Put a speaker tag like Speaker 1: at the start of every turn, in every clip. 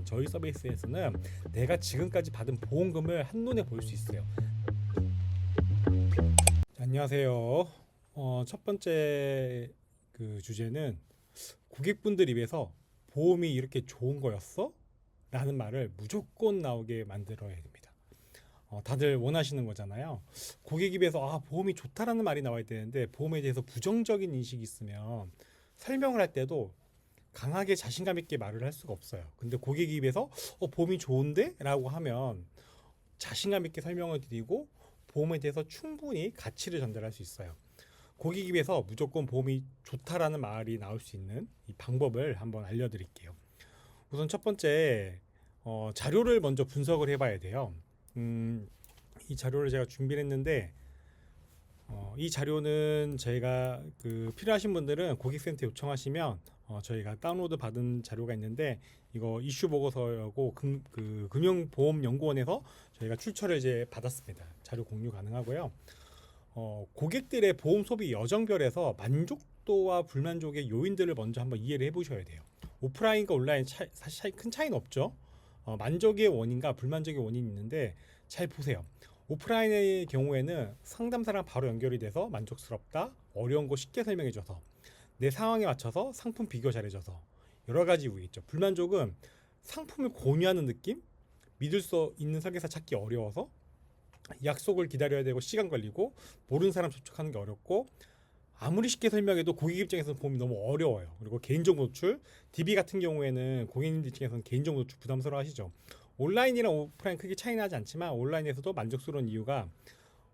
Speaker 1: 저희 서비스에서는 내가 지금까지 받은 보험금을 한눈에 볼 수 있어요. 안녕하세요. 첫 번째 그 주제는 고객분들 입에서 보험이 이렇게 좋은 거였어? 라는 말을 무조건 나오게 만들어야 됩니다. 다들 원하시는 거잖아요. 고객 입에서 보험이 좋다라는 말이 나와야 되는데 보험에 대해서 부정적인 인식이 있으면 설명을 할 때도 강하게 자신감 있게 말을 할 수가 없어요. 근데 고객 입에서 보험이 좋은데? 라고 하면 자신감 있게 설명을 드리고 보험에 대해서 충분히 가치를 전달할 수 있어요. 고객 입에서 무조건 보험이 좋다라는 말이 나올 수 있는 이 방법을 한번 알려드릴게요. 우선 첫 번째, 자료를 먼저 분석을 해봐야 돼요. 이 자료를 제가 준비를 했는데 이 자료는 저희가 필요하신 분들은 고객센터 요청하시면 저희가 다운로드 받은 자료가 있는데 이거 이슈 보고서하고 금융보험연구원에서 저희가 출처를 이제 받았습니다. 자료 공유 가능하고요. 고객들의 보험 소비 여정별에서 만족도와 불만족의 요인들을 먼저 한번 이해를 해보셔야 돼요. 오프라인과 온라인 사실 큰 차이는 없죠. 만족의 원인과 불만족의 원인이 있는데 잘 보세요. 오프라인의 경우에는 상담사랑 바로 연결이 돼서 만족스럽다, 어려운 거 쉽게 설명해줘서 내 상황에 맞춰서 상품 비교 잘해줘서 여러 가지 이유겠죠. 불만족은 상품을 공유하는 느낌, 믿을 수 있는 설계사 찾기 어려워서 약속을 기다려야 되고 시간 걸리고 모르는 사람 접촉하는 게 어렵고 아무리 쉽게 설명해도 고객 입장에서는 보험이 너무 어려워요. 그리고 개인정보 노출, DB 같은 경우에는 고객님들 입장에서는 개인정보 노출 부담스러워 하시죠. 온라인이랑 오프라인 크게 차이 나지 않지만 온라인에서도 만족스러운 이유가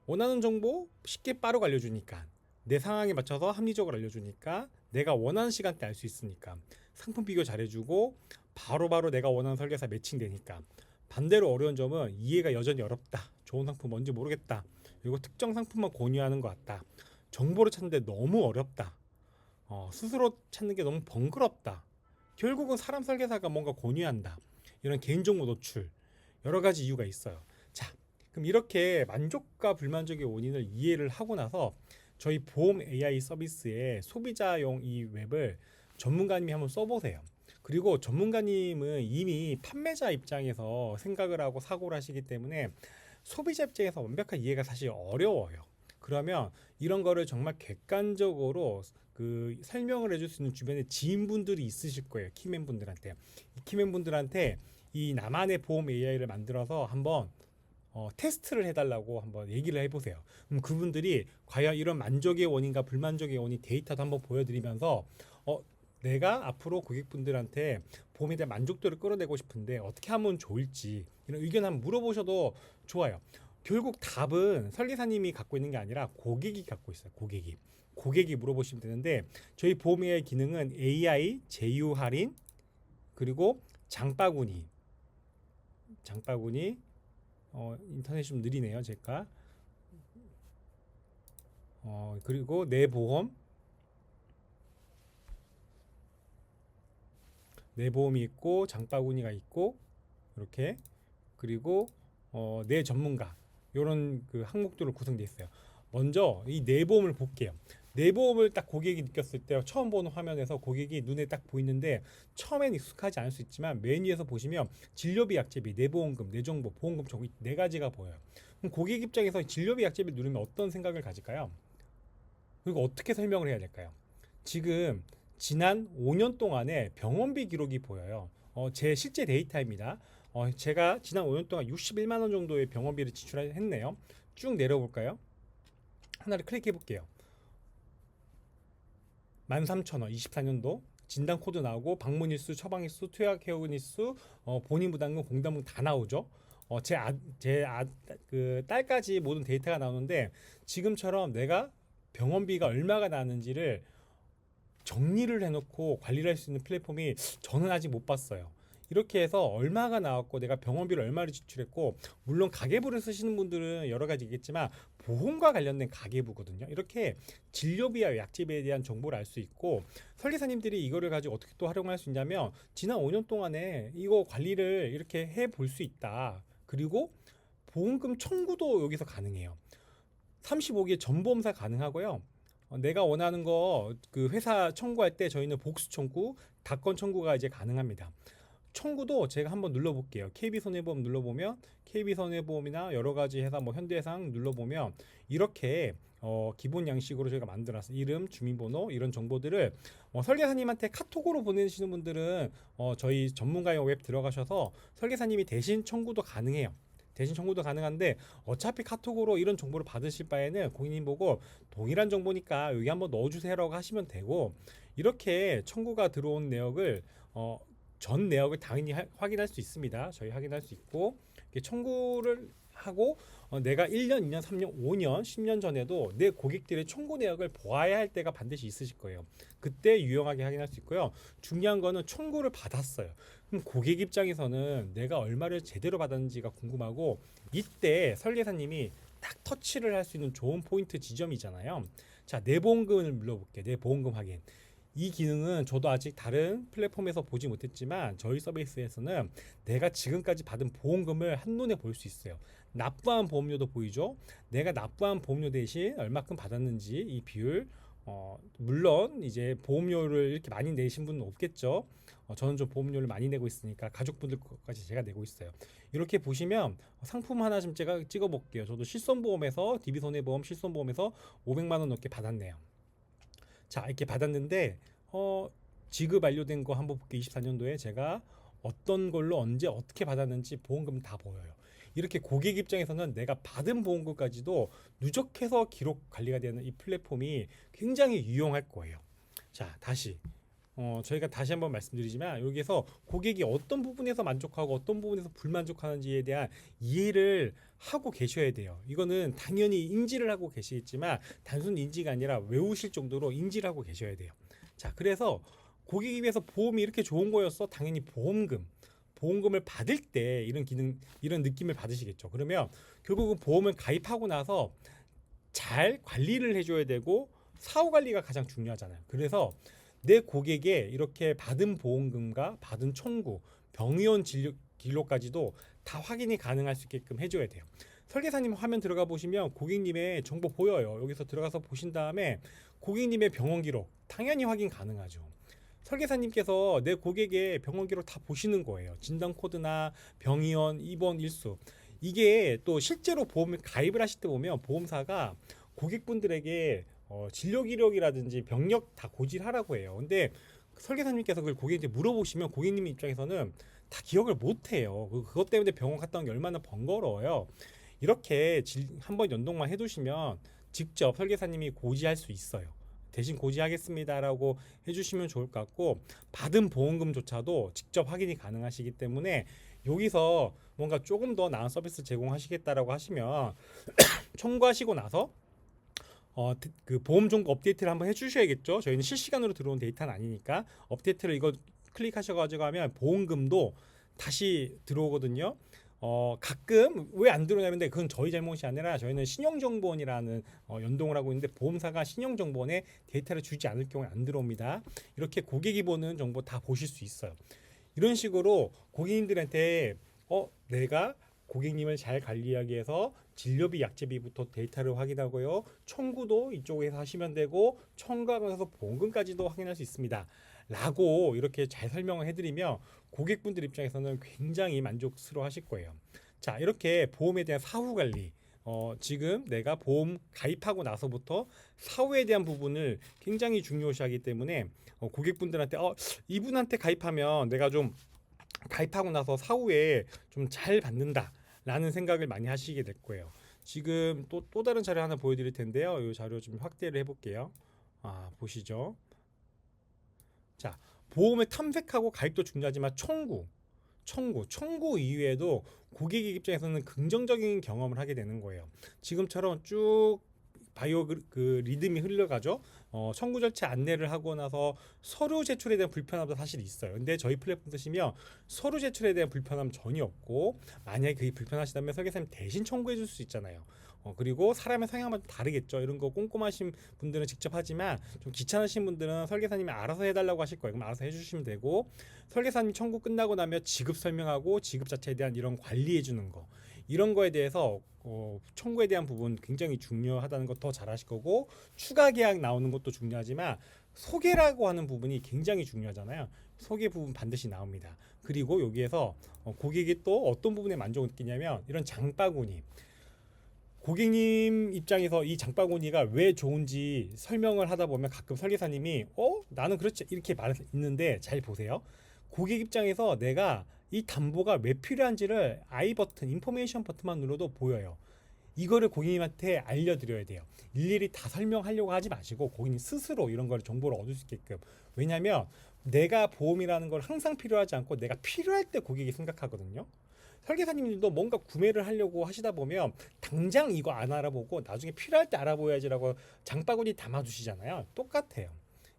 Speaker 1: 원하는 정보 쉽게 빠르게 알려주니까, 내 상황에 맞춰서 합리적으로 알려주니까, 내가 원하는 시간대 알 수 있으니까, 상품 비교 잘해주고 바로바로 내가 원하는 설계사 매칭되니까. 반대로 어려운 점은 이해가 여전히 어렵다, 좋은 상품 뭔지 모르겠다, 그리고 특정 상품만 공유하는 것 같다, 정보를 찾는데 너무 어렵다, 스스로 찾는 게 너무 번거롭다, 결국은 사람 설계사가 뭔가 공유한다, 이런 개인정보 노출, 여러 가지 이유가 있어요. 자, 그럼 이렇게 만족과 불만족의 원인을 이해를 하고 나서 저희 보험 AI 서비스의 소비자용 이 웹을 전문가님이 한번 써보세요. 그리고 전문가님은 이미 판매자 입장에서 생각을 하고 사고를 하시기 때문에 소비자 입장에서 완벽한 이해가 사실 어려워요. 그러면 이런 거를 정말 객관적으로 설명을 해줄 수 있는 주변에 지인분들이 있으실 거예요. 키맨분들한테. 이 키맨분들한테 이 나만의 보험 AI를 만들어서 한번 테스트를 해달라고 한번 얘기를 해보세요. 그럼 그분들이 과연 이런 만족의 원인과 불만족의 원인 데이터도 한번 보여드리면서 내가 앞으로 고객분들한테 보험에 대한 만족도를 끌어내고 싶은데 어떻게 하면 좋을지 이런 의견 한번 물어보셔도 좋아요. 결국 답은 설계사님이 갖고 있는 게 아니라 고객이 갖고 있어요. 고객이 물어보시면 되는데 저희 보험 AI 기능은 AI, 제휴 할인, 그리고 장바구니 인터넷이 좀 느리네요 제가. 그리고 내 보험이 있고 장바구니가 있고 이렇게, 그리고 내 전문가 이런 항목들로 구성되어 있어요. 먼저 이 내 보험을 볼게요. 내 보험을 딱 고객이 느꼈을 때 처음 보는 화면에서 고객이 눈에 딱 보이는데 처음엔 익숙하지 않을 수 있지만 메인 위에서 보시면 진료비, 약제비, 내보험금, 내정보, 보험금 총 네 가지가 보여요. 그럼 고객 입장에서 진료비, 약제비를 누르면 어떤 생각을 가질까요? 그리고 어떻게 설명을 해야 될까요? 지금 지난 5년 동안의 병원비 기록이 보여요. 제 실제 데이터입니다. 제가 지난 5년 동안 61만 원 정도의 병원비를 지출했네요. 쭉 내려볼까요? 하나를 클릭해 볼게요. 13,000원, 24년도 진단 코드 나오고 방문 일수, 처방 일수, 투약 해온 일수, 본인 부담금, 공담금 다 나오죠. 제 딸까지 모든 데이터가 나오는데 지금처럼 내가 병원비가 얼마가 나는지를 정리를 해놓고 관리를 할 수 있는 플랫폼이 저는 아직 못 봤어요. 이렇게 해서 얼마가 나왔고 내가 병원비를 얼마를 지출했고, 물론 가계부를 쓰시는 분들은 여러 가지 있겠지만 보험과 관련된 가계부거든요. 이렇게 진료비와 약제비에 대한 정보를 알 수 있고, 설계사님들이 이거를 가지고 어떻게 또 활용할 수 있냐면 지난 5년 동안에 이거 관리를 이렇게 해 볼 수 있다. 그리고 보험금 청구도 여기서 가능해요. 35개 전보험사 가능하고요. 내가 원하는 거 회사 청구할 때 저희는 복수 청구, 다건 청구가 이제 가능합니다. 청구도 제가 한번 눌러볼게요. KB손해보험 눌러보면 KB손해보험이나 여러 가지 회사 뭐 현대해상 눌러보면 이렇게 기본 양식으로 저희가 만들어놨어요. 이름, 주민번호 이런 정보들을 설계사님한테 카톡으로 보내시는 분들은 저희 전문가용 웹 들어가셔서 설계사님이 대신 청구도 가능해요. 대신 청구도 가능한데 어차피 카톡으로 이런 정보를 받으실 바에는 고객님 보고 동일한 정보니까 여기 한번 넣어주세요라고 하시면 되고 이렇게 청구가 들어온 내역을 전 내역을 당연히 확인할 수 있습니다. 저희 확인할 수 있고 청구를 하고 내가 1년, 2년, 3년, 5년, 10년 전에도 내 고객들의 청구 내역을 보아야 할 때가 반드시 있으실 거예요. 그때 유용하게 확인할 수 있고요. 중요한 거는 청구를 받았어요. 그럼 고객 입장에서는 내가 얼마를 제대로 받았는지가 궁금하고 이때 설계사님이 딱 터치를 할 수 있는 좋은 포인트 지점이잖아요. 자, 내 보험금을 눌러볼게요. 내 보험금 확인. 이 기능은 저도 아직 다른 플랫폼에서 보지 못했지만 저희 서비스에서는 내가 지금까지 받은 보험금을 한눈에 볼 수 있어요. 납부한 보험료도 보이죠. 내가 납부한 보험료 대신 얼마큼 받았는지 이 비율 물론 이제 보험료를 이렇게 많이 내신 분은 없겠죠. 저는 좀 보험료를 많이 내고 있으니까 가족분들 것까지 제가 내고 있어요. 이렇게 보시면 상품 하나 좀 제가 찍어 볼게요. 저도 실손보험에서 DB손해보험 실손보험에서 500만 원 넘게 받았네요. 자, 이렇게 받았는데 지급 완료된 거 한번 볼게요. 24년도에 제가 어떤 걸로 언제 어떻게 받았는지 보험금 다 보여요. 이렇게 고객 입장에서는 내가 받은 보험금까지도 누적해서 기록 관리가 되는 이 플랫폼이 굉장히 유용할 거예요. 자, 다시 저희가 다시 한번 말씀드리지만 여기에서 고객이 어떤 부분에서 만족하고 어떤 부분에서 불만족하는지에 대한 이해를 하고 계셔야 돼요. 이거는 당연히 인지를 하고 계시겠지만 단순 인지가 아니라 외우실 정도로 인지를 하고 계셔야 돼요. 자, 그래서 고객에 비해서 보험이 이렇게 좋은 거였어. 당연히 보험금을 받을 때 이런 기능, 이런 느낌을 받으시겠죠. 그러면 결국은 보험을 가입하고 나서 잘 관리를 해줘야 되고 사후 관리가 가장 중요하잖아요. 그래서 내 고객의 이렇게 받은 보험금과 받은 청구, 병의원 진료 기록까지도 다 확인이 가능할 수 있게끔 해줘야 돼요. 설계사님 화면 들어가 보시면 고객님의 정보 보여요. 여기서 들어가서 보신 다음에 고객님의 병원 기록 당연히 확인 가능하죠. 설계사님께서 내 고객의 병원 기록 다 보시는 거예요. 진단 코드나 병의원, 입원 일수. 이게 또 실제로 보험을 가입을 하실 때 보면 보험사가 고객분들에게 진료 기록이라든지 병력 다 고지하라고 해요. 근데 설계사님께서 그걸 고객한테 물어보시면 고객님 입장에서는 다 기억을 못 해요. 그것 때문에 병원 갔다 온 게 얼마나 번거로워요. 이렇게 한번 연동만 해두시면 직접 설계사님이 고지할 수 있어요. 대신 고지하겠습니다라고 해주시면 좋을 것 같고 받은 보험금조차도 직접 확인이 가능하시기 때문에 여기서 뭔가 조금 더 나은 서비스 제공하시겠다라고 하시면 청구하시고 나서 그 보험 정보 업데이트를 한번 해주셔야겠죠. 저희는 실시간으로 들어온 데이터는 아니니까 업데이트를 이거 클릭하셔가지고 하면 보험금도 다시 들어오거든요. 가끔 왜 안 들어오냐는데 그건 저희 잘못이 아니라 저희는 신용정보원이라는 연동을 하고 있는데 보험사가 신용정보원에 데이터를 주지 않을 경우에 안 들어옵니다. 이렇게 고객이 보는 정보 다 보실 수 있어요. 이런 식으로 고객님들한테 내가 고객님을 잘 관리하기 위해서 진료비, 약제비부터 데이터를 확인하고요. 청구도 이쪽에서 하시면 되고 청구하면서 보험금까지도 확인할 수 있습니다. 라고 이렇게 잘 설명을 해드리면 고객분들 입장에서는 굉장히 만족스러워 하실 거예요. 자, 이렇게 보험에 대한 사후 관리 지금 내가 보험 가입하고 나서부터 사후에 대한 부분을 굉장히 중요시하기 때문에 고객분들한테 이분한테 가입하면 내가 좀 가입하고 나서 사후에 좀 잘 받는다 라는 생각을 많이 하시게 될 거예요. 지금 또 다른 자료 하나 보여드릴 텐데요. 이 자료 좀 확대를 해볼게요. 보시죠. 자, 보험을 탐색하고 가입도 중요하지만 청구 이후에도 고객 입장에서는 긍정적인 경험을 하게 되는 거예요. 지금처럼 쭉 바이오 그 리듬이 흘러가죠. 청구 절차 안내를 하고 나서 서류 제출에 대한 불편함도 사실 있어요. 근데 저희 플랫폼 쓰시면 서류 제출에 대한 불편함 전혀 없고 만약에 그게 불편하시다면 설계사님 대신 청구해 줄 수 있잖아요. 그리고 사람의 성향마다 다르겠죠. 이런 거 꼼꼼하신 분들은 직접 하지만 좀 귀찮으신 분들은 설계사님이 알아서 해달라고 하실 거예요. 그럼 알아서 해주시면 되고 설계사님 청구 끝나고 나면 지급 설명하고 지급 자체에 대한 이런 관리해 주는 거 이런 거에 대해서 청구에 대한 부분 굉장히 중요하다는 거 더 잘하실 거고 추가 계약 나오는 것도 중요하지만 소개라고 하는 부분이 굉장히 중요하잖아요. 소개 부분 반드시 나옵니다. 그리고 여기에서 고객이 또 어떤 부분에 만족을 느끼냐면 이런 장바구니. 고객님 입장에서 이 장바구니가 왜 좋은지 설명을 하다 보면 가끔 설계사님이 나는 그렇지 이렇게 말했는데 잘 보세요. 고객 입장에서 내가 이 담보가 왜 필요한지를 I 버튼, 인포메이션 버튼만 눌러도 보여요. 이거를 고객님한테 알려드려야 돼요. 일일이 다 설명하려고 하지 마시고 고객님 스스로 이런 걸 정보를 얻을 수 있게끔. 왜냐하면 내가 보험이라는 걸 항상 필요하지 않고 내가 필요할 때 고객이 생각하거든요. 설계사님들도 뭔가 구매를 하려고 하시다 보면 당장 이거 안 알아보고 나중에 필요할 때 알아보야지라고 장바구니 담아두시잖아요. 똑같아요.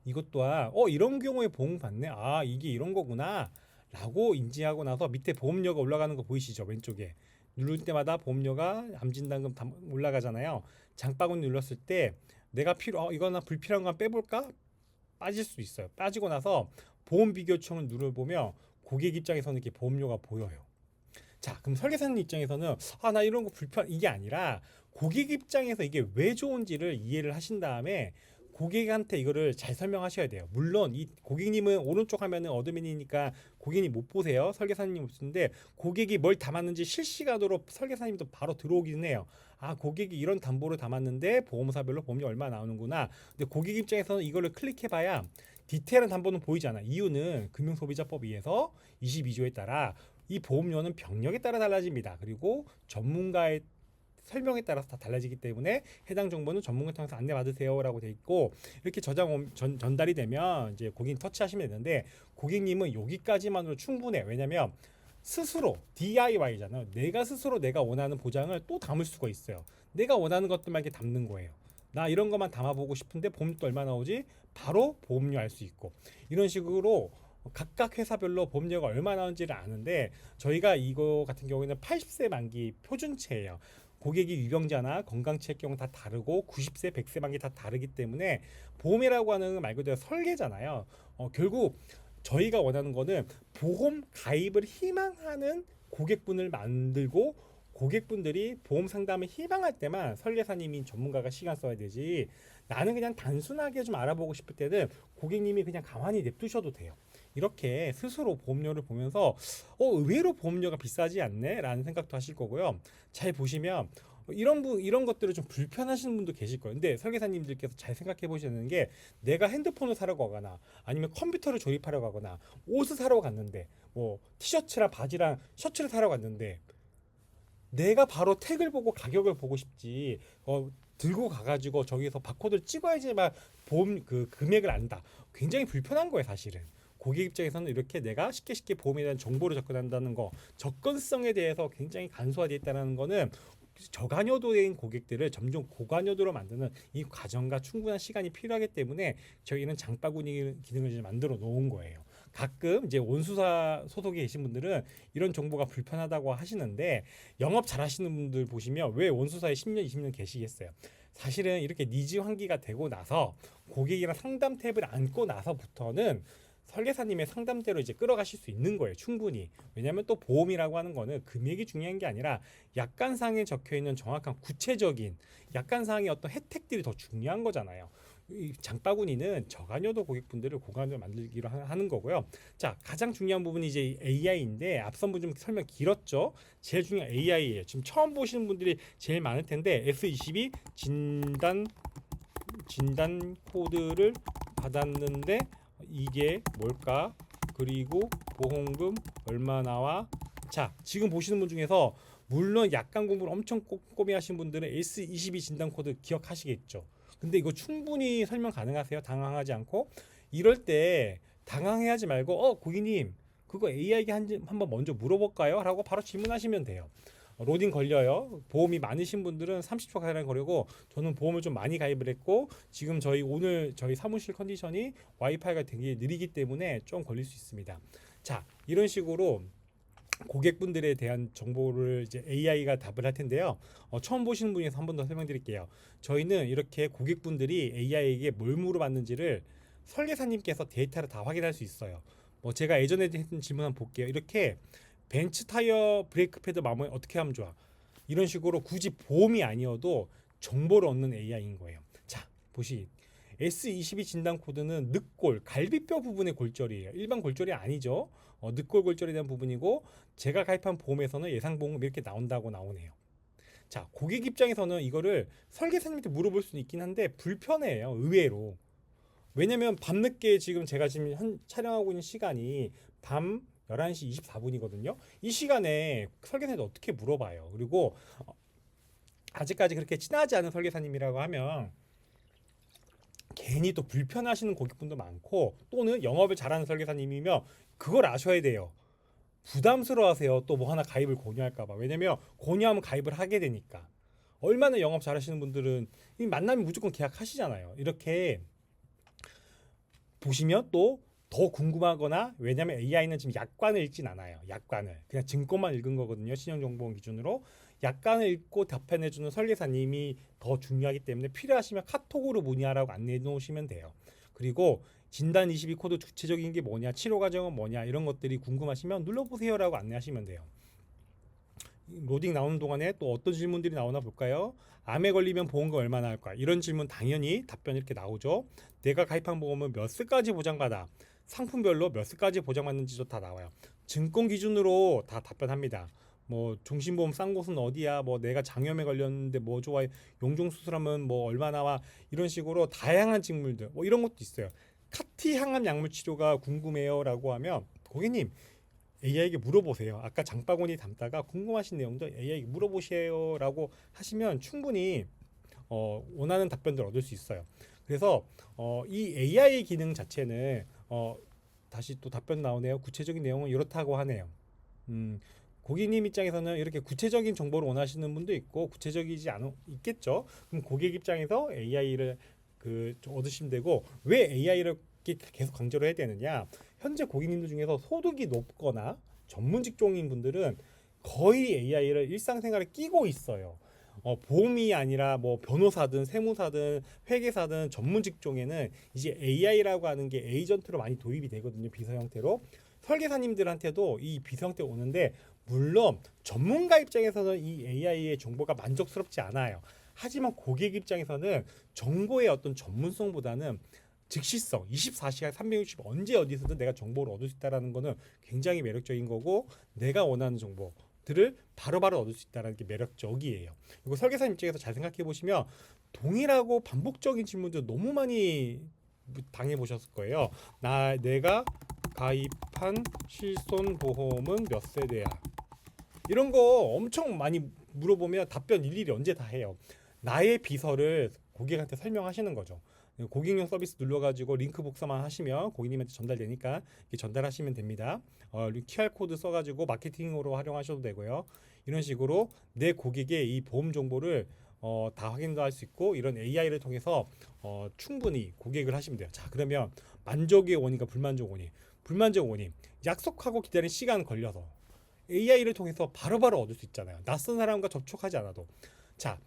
Speaker 1: 이것 또한 이런 경우에 보험 받네. 이게 이런 거구나 라고 인지하고 나서 밑에 보험료가 올라가는 거 보이시죠? 왼쪽에 누를 때마다 보험료가 암진단금 올라가잖아요. 장바구니 눌렀을 때 내가 이거나 불필요한 건 빼볼까? 빠질 수 있어요. 빠지고 나서 보험 비교청을 눌러보면 고객 입장에서는 이렇게 보험료가 보여요. 자, 그럼 설계사님 입장에서는 나 이런 거 이게 아니라 고객 입장에서 이게 왜 좋은지를 이해를 하신 다음에 고객한테 이거를 잘 설명하셔야 돼요. 물론 이 고객님은 오른쪽 화면은 어드민이니까 고객님 못 보세요. 설계사님 못 쓰는데 고객이 뭘 담았는지 실시간으로 설계사님도 바로 들어오긴 해요. 고객이 이런 담보를 담았는데 보험사별로 보험료 얼마 나오는구나. 근데 고객 입장에서는 이거를 클릭해봐야 디테일한 담보는 보이지 않아. 이유는 금융소비자법 2에서 22조에 따라 이 보험료는 병력에 따라 달라집니다. 그리고 전문가의 설명에 따라서 다 달라지기 때문에 해당 정보는 전문가 통해서 안내받으세요라고 돼 있고 이렇게 전달이 되면 이제 고객님 터치하시면 되는데 고객님은 여기까지만으로 충분해. 왜냐면 스스로 DIY잖아요. 내가 스스로 내가 원하는 보장을 또 담을 수가 있어요. 내가 원하는 것들만 이렇게 담는 거예요. 나 이런 것만 담아보고 싶은데 보험료 얼마 나오지? 바로 보험료 알 수 있고 이런 식으로 각각 회사별로 보험료가 얼마 나오는지를 아는데 저희가 이거 같은 경우에는 80세 만기 표준체예요. 고객이 유병자나 건강치의 경우 다 다르고 90세, 100세 만기 다 다르기 때문에 보험이라고 하는 말 그대로 설계잖아요. 결국 저희가 원하는 거는 보험 가입을 희망하는 고객분을 만들고 고객분들이 보험 상담을 희망할 때만 설계사님이 전문가가 시간 써야 되지 나는 그냥 단순하게 좀 알아보고 싶을 때는 고객님이 그냥 가만히 냅두셔도 돼요. 이렇게 스스로 보험료를 보면서 의외로 보험료가 비싸지 않네 라는 생각도 하실 거고요. 잘 보시면 이런 것들을 좀 불편하시는 분도 계실 거예요. 근데 설계사님들께서 잘 생각해 보셔야 되는 게 내가 핸드폰을 사러 가거나 아니면 컴퓨터를 조립하러 가거나 옷을 사러 갔는데 뭐 티셔츠랑 바지랑 셔츠를 사러 갔는데 내가 바로 택을 보고 가격을 보고 싶지 들고 가가지고 저기서 바코드를 찍어야지만 보험 그 금액을 안다. 굉장히 불편한 거예요, 사실은. 고객 입장에서는 이렇게 내가 쉽게 보험에 대한 정보를 접근한다는 거, 접근성에 대해서 굉장히 간소화되어 있다는 거는 저관여도인 고객들을 점점 고관여도로 만드는 이 과정과 충분한 시간이 필요하기 때문에 저희는 장바구니 기능을 이제 만들어 놓은 거예요. 가끔 이제 원수사 소속에 계신 분들은 이런 정보가 불편하다고 하시는데 영업 잘하시는 분들 보시면 왜 원수사에 10년, 20년 계시겠어요? 사실은 이렇게 니즈 환기가 되고 나서 고객이랑 상담 탭을 안고 나서부터는 설계사님의 상담대로 이제 끌어가실 수 있는 거예요. 충분히. 왜냐하면 또 보험이라고 하는 거는 금액이 중요한 게 아니라 약관상에 적혀 있는 정확한 구체적인 약관상의 어떤 혜택들이 더 중요한 거잖아요. 이 장바구니는 저관여도 고객분들을 고관여도 만들기로 하는 거고요. 자, 가장 중요한 부분이 이제 AI인데 앞선 분 좀 설명 길었죠. 제일 중요한 AI예요. 지금 처음 보시는 분들이 제일 많을 텐데 S22 진단 코드를 받았는데 이게 뭘까? 그리고 보험금 얼마 나와? 자, 지금 보시는 분 중에서 물론 약관 공부를 엄청 꼼꼼히 하신 분들은 S22 진단 코드 기억하시겠죠. 근데 이거 충분히 설명 가능하세요? 당황하지 않고. 이럴 때 당황해하지 말고 고객님 그거 AI에게 한번 먼저 물어볼까요? 라고 바로 질문하시면 돼요. 로딩 걸려요. 보험이 많으신 분들은 30초 가량 걸리고 저는 보험을 좀 많이 가입을 했고 지금 오늘 저희 사무실 컨디션이 와이파이가 되게 느리기 때문에 좀 걸릴 수 있습니다. 자, 이런 식으로 고객분들에 대한 정보를 이제 AI가 답을 할 텐데요. 처음 보시는 분에서 한 번 더 설명드릴게요. 저희는 이렇게 고객분들이 AI에게 뭘 물어봤는지를 설계사님께서 데이터를 다 확인할 수 있어요. 제가 예전에 했던 질문 한번 볼게요. 이렇게 벤츠 타이어 브레이크 패드 마모에 어떻게 하면 좋아? 이런 식으로 굳이 보험이 아니어도 정보를 얻는 AI인 거예요. 자, S22 진단 코드는 늑골, 갈비뼈 부분의 골절이에요. 일반 골절이 아니죠. 늑골 골절에 대한 부분이고 제가 가입한 보험에서는 예상 보험 이렇게 나온다고 나오네요. 자, 고객 입장에서는 이거를 설계사님한테 물어볼 수는 있긴 한데 불편해요. 의외로. 왜냐면 밤늦게 지금 제가 촬영하고 있는 시간이 밤 11시 24분이거든요. 이 시간에 설계사한테 어떻게 물어봐요. 그리고 아직까지 그렇게 친하지 않은 설계사님이라고 하면 괜히 또 불편하시는 고객분도 많고 또는 영업을 잘하는 설계사님이면 그걸 아셔야 돼요. 부담스러워하세요. 또 뭐 하나 가입을 권유할까봐. 왜냐면 권유하면 가입을 하게 되니까. 얼마나 영업 잘하시는 분들은 이 만나면 무조건 계약하시잖아요. 이렇게 보시면 또 더 궁금하거나 왜냐면 AI는 지금 약관을 읽진 않아요. 약관을 그냥 증권만 읽은 거거든요. 신용정보원 기준으로 약관을 읽고 답변해주는 설계사님이 더 중요하기 때문에 필요하시면 카톡으로 문의하라고 안내해 놓으시면 돼요. 그리고 진단 22 코드 구체적인 게 뭐냐, 치료 과정은 뭐냐 이런 것들이 궁금하시면 눌러보세요라고 안내하시면 돼요. 로딩 나오는 동안에 또 어떤 질문들이 나오나 볼까요? 암에 걸리면 보험금 얼마나 할까? 이런 질문 당연히 답변 이렇게 나오죠. 내가 가입한 보험은 몇 세까지 보장받아? 상품별로 몇 세까지 보장받는지도 다 나와요. 증권 기준으로 다 답변합니다. 뭐 종신보험 싼 곳은 어디야? 뭐 내가 장염에 걸렸는데 뭐 좋아? 용종 수술하면 뭐 얼마 나와? 이런 식으로 다양한 질문들 뭐 이런 것도 있어요. 카티 항암 약물 치료가 궁금해요라고 하면 고객님 AI에게 물어보세요. 아까 장바구니 담다가 궁금하신 내용도 AI에게 물어보세요라고 하시면 충분히 원하는 답변들 얻을 수 있어요. 그래서 이 AI 기능 자체는 다시 또 답변 나오네요. 구체적인 내용은 이렇다고 하네요. 고객님 입장에서는 이렇게 구체적인 정보를 원하시는 분도 있고 구체적이지 않은 있겠죠. 그럼 고객 입장에서 AI를 얻으시면 되고 왜 AI를 계속 강조를 해야 되느냐? 현재 고객님들 중에서 소득이 높거나 전문 직종인 분들은 거의 AI를 일상생활에 끼고 있어요. 보험이 아니라 뭐 변호사든 세무사든 회계사든 전문 직종에는 이제 AI라고 하는 게 에이전트로 많이 도입이 되거든요. 비서 형태로. 설계사님들한테도 이 비서 형태 오는데 물론 전문가 입장에서는 이 AI의 정보가 만족스럽지 않아요. 하지만 고객 입장에서는 정보의 어떤 전문성보다는 즉시성, 24시간 360 언제 어디서든 내가 정보를 얻을 수 있다는 거는 굉장히 매력적인 거고 내가 원하는 정보들을 바로바로 얻을 수 있다는 게 매력적이에요. 그리고 설계사님 입장에서 잘 생각해 보시면 동일하고 반복적인 질문들 너무 많이 당해 보셨을 거예요. 내가 가입한 실손 보험은 몇 세대야? 이런 거 엄청 많이 물어보면 답변 일일이 언제 다 해요. 나의 비서를 고객한테 설명하시는 거죠. 고객용 서비스 눌러가지고 링크 복사만 하시면 고객님한테 전달되니까 이렇게 전달하시면 됩니다. QR 코드 써가지고 마케팅으로 활용하셔도 되고요. 이런 식으로 내 고객의 이 보험 정보를 다 확인도 할 수 있고 이런 AI를 통해서 충분히 고객을 하시면 돼요. 자, 그러면 만족의 원인과 불만족 원인, 불만족 원인 약속하고 기다린 시간 걸려서 AI를 통해서 바로바로 얻을 수 있잖아요. 낯선 사람과 접촉하지 않아도. 자,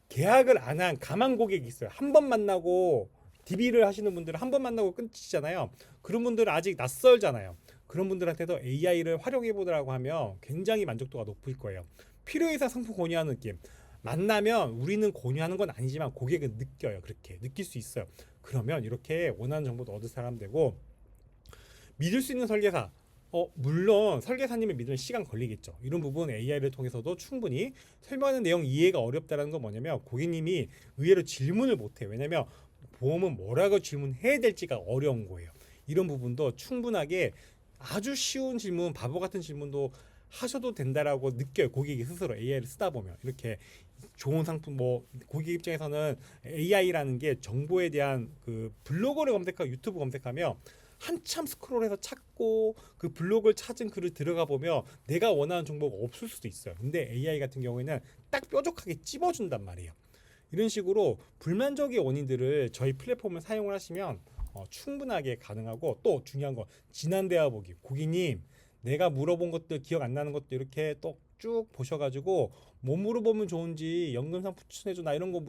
Speaker 1: 계약을 안 한 가망 고객이 있어요. 한 번 만나고 DB를 하시는 분들은 한 번 만나고 끊지잖아요. 그런 분들은 아직 낯설잖아요. 그런 분들한테도 AI를 활용해 보더라고 하면 굉장히 만족도가 높을 거예요. 필요 이상 상품 권유하는 느낌. 만나면 우리는 권유하는 건 아니지만 고객은 느껴요. 그렇게 느낄 수 있어요. 그러면 이렇게 원하는 정보도 얻을 사람 되고 믿을 수 있는 설계사. 물론 설계사님을 믿으면 시간 걸리겠죠. 이런 부분 AI를 통해서도 충분히 설명하는 내용 이해가 어렵다는 건 뭐냐면 고객님이 의외로 질문을 못해요. 왜냐면 보험은 뭐라고 질문해야 될지가 어려운 거예요. 이런 부분도 충분하게 아주 쉬운 질문, 바보 같은 질문도 하셔도 된다라고 느껴요. 고객이 스스로 AI를 쓰다 보면 이렇게 좋은 상품 뭐 고객 입장에서는 AI라는 게 정보에 대한 그 블로그를 검색하고 유튜브 검색하면 한참 스크롤해서 찾고 그 블로그를 찾은 글을 들어가 보면 내가 원하는 정보가 없을 수도 있어요. 근데 AI 같은 경우에는 딱 뾰족하게 찝어준단 말이에요. 이런 식으로 불만족의 원인들을 저희 플랫폼을 사용을 하시면 충분하게 가능하고 또 중요한 건 지난 대화 보기. 고객님 내가 물어본 것들 기억 안 나는 것도 이렇게 또 쭉 보셔가지고 뭐 물어보면 좋은지 연금상 추천해줘 나 이런 거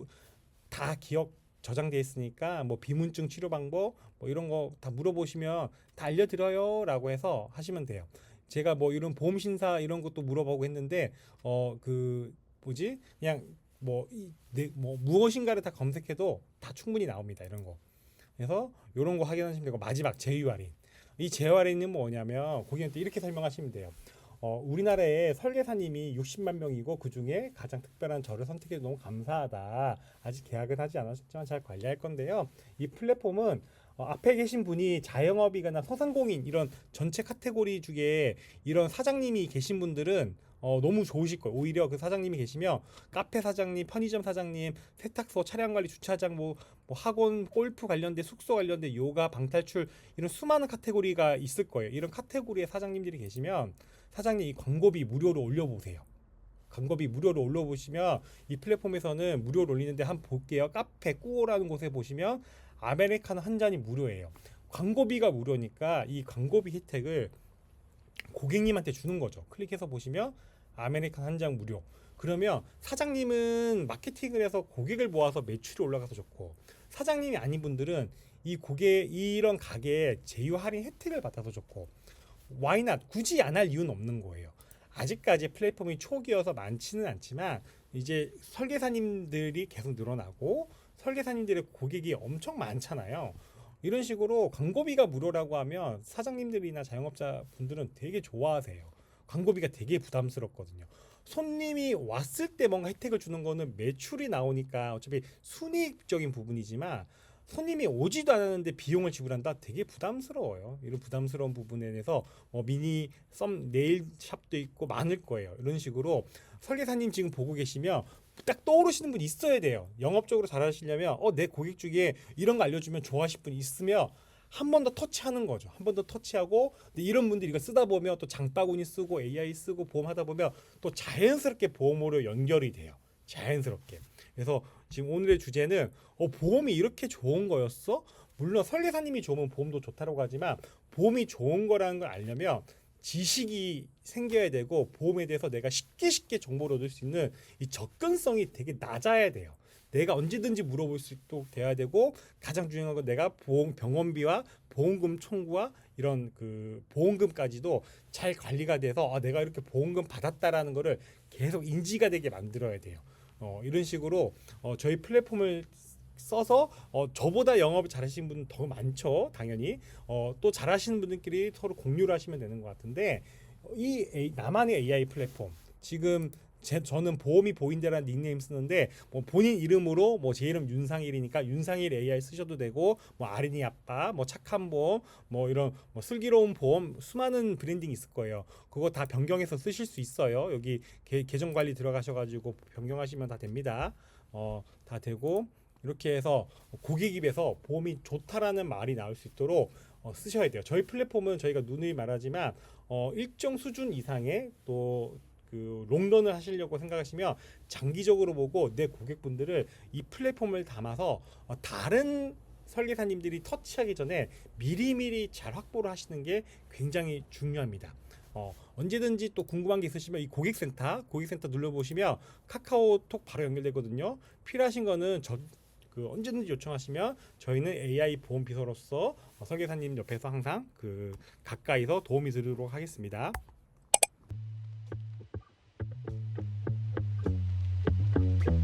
Speaker 1: 다 기억 저장돼 있으니까 뭐 비문증 치료 방법 뭐 이런 거 다 물어보시면 다 알려드려요라고 해서 하시면 돼요. 제가 뭐 이런 보험 신사 이런 것도 물어보고 했는데 뭐지 그냥 뭐 무엇인가를 다 검색해도 다 충분히 나옵니다. 이런 거. 그래서 이런 거 확인하시면 되고 마지막 제휴 할인. 이 제휴 할인은 뭐냐면 고객한테 이렇게 설명하시면 돼요. 우리나라에 설계사님이 60만 명이고 그 중에 가장 특별한 저를 선택해 너무 감사하다. 아직 계약은 하지 않았지만 잘 관리할 건데요. 이 플랫폼은 앞에 계신 분이 자영업이거나 소상공인 이런 전체 카테고리 중에 이런 사장님이 계신 분들은 너무 좋으실 거예요. 오히려 그 사장님이 계시면 카페 사장님, 편의점 사장님, 세탁소, 차량관리, 주차장, 뭐 학원, 골프 관련된 숙소 관련된 요가, 방탈출 이런 수많은 카테고리가 있을 거예요. 이런 카테고리의 사장님들이 계시면 사장님 이 광고비 무료로 올려보세요. 광고비 무료로 올려보시면 이 플랫폼에서는 무료로 올리는데 한번 볼게요. 카페 꾸오라는 곳에 보시면 아메리카노 한 잔이 무료예요. 광고비가 무료니까 이 광고비 혜택을 고객님한테 주는 거죠. 클릭해서 보시면 아메리카노 한 잔 무료. 그러면 사장님은 마케팅을 해서 고객을 모아서 매출이 올라가서 좋고 사장님이 아닌 분들은 이 고객 이런 가게에 제휴 할인 혜택을 받아서 좋고 why not? 굳이 안 할 이유는 없는 거예요. 아직까지 플랫폼이 초기여서 많지는 않지만 이제 설계사님들이 계속 늘어나고 설계사님들의 고객이 엄청 많잖아요. 이런 식으로 광고비가 무료라고 하면 사장님들이나 자영업자 분들은 되게 좋아하세요. 광고비가 되게 부담스럽거든요. 손님이 왔을 때 뭔가 혜택을 주는 거는 매출이 나오니까 어차피 순이익적인 부분이지만 손님이 오지도 않았는데 비용을 지불한다 되게 부담스러워요. 이런 부담스러운 부분에 대해서 미니 썸 네일 샵도 있고 많을 거예요. 이런 식으로 설계사님 지금 보고 계시면 딱 떠오르시는 분 있어야 돼요. 영업적으로 잘하시려면 내 고객 중에 이런 거 알려주면 좋아하실 분 있으면 한 번 더 터치하는 거죠. 한 번 더 터치하고 근데 이런 분들이 이거 쓰다 보면 또 장바구니 쓰고 AI 쓰고 보험 하다 보면 또 자연스럽게 보험으로 연결이 돼요. 자연스럽게. 그래서 지금 오늘의 주제는 보험이 이렇게 좋은 거였어? 물론 설계사님이 좋으면 보험도 좋다고 하지만 보험이 좋은 거라는 걸 알려면 지식이 생겨야 되고 보험에 대해서 내가 쉽게 정보를 얻을 수 있는 이 접근성이 되게 낮아야 돼요. 내가 언제든지 물어볼 수 있도록 돼야 되고 가장 중요한 건 내가 보험 병원비와 보험금 청구와 이런 그 보험금까지도 잘 관리가 돼서 내가 이렇게 보험금 받았다라는 거를 계속 인지가 되게 만들어야 돼요. 이런 식으로 저희 플랫폼을 써서 저보다 영업을 잘하시는 분은 더 많죠. 당연히 또 잘하시는 분들끼리 서로 공유를 하시면 되는 것 같은데 나만의 AI 플랫폼 지금 저는 보험이 보인다라는 닉네임 쓰는데 뭐 본인 이름으로 뭐 제 이름 윤상일이니까 윤상일 AI 쓰셔도 되고 뭐 아린이 아빠 뭐 착한 보험 뭐 이런 뭐 슬기로운 보험 수많은 브랜딩 있을 거예요. 그거 다 변경해서 쓰실 수 있어요. 여기 계정 관리 들어가셔가지고 변경하시면 다 됩니다. 다 되고 이렇게 해서 고객 입에서 보험이 좋다라는 말이 나올 수 있도록 쓰셔야 돼요. 저희 플랫폼은 저희가 누누이 말하지만 일정 수준 이상의 또 그 롱런을 하시려고 생각하시면 장기적으로 보고 내 고객분들을 이 플랫폼을 담아서 다른 설계사님들이 터치하기 전에 미리미리 잘 확보를 하시는 게 굉장히 중요합니다. 언제든지 또 궁금한 게 있으시면 이 고객센터 눌러보시면 카카오톡 바로 연결되거든요. 필요하신 거는 언제든지 요청하시면 저희는 AI 보험 비서로서 설계사님 옆에서 항상 가까이서 도움이 드리도록 하겠습니다.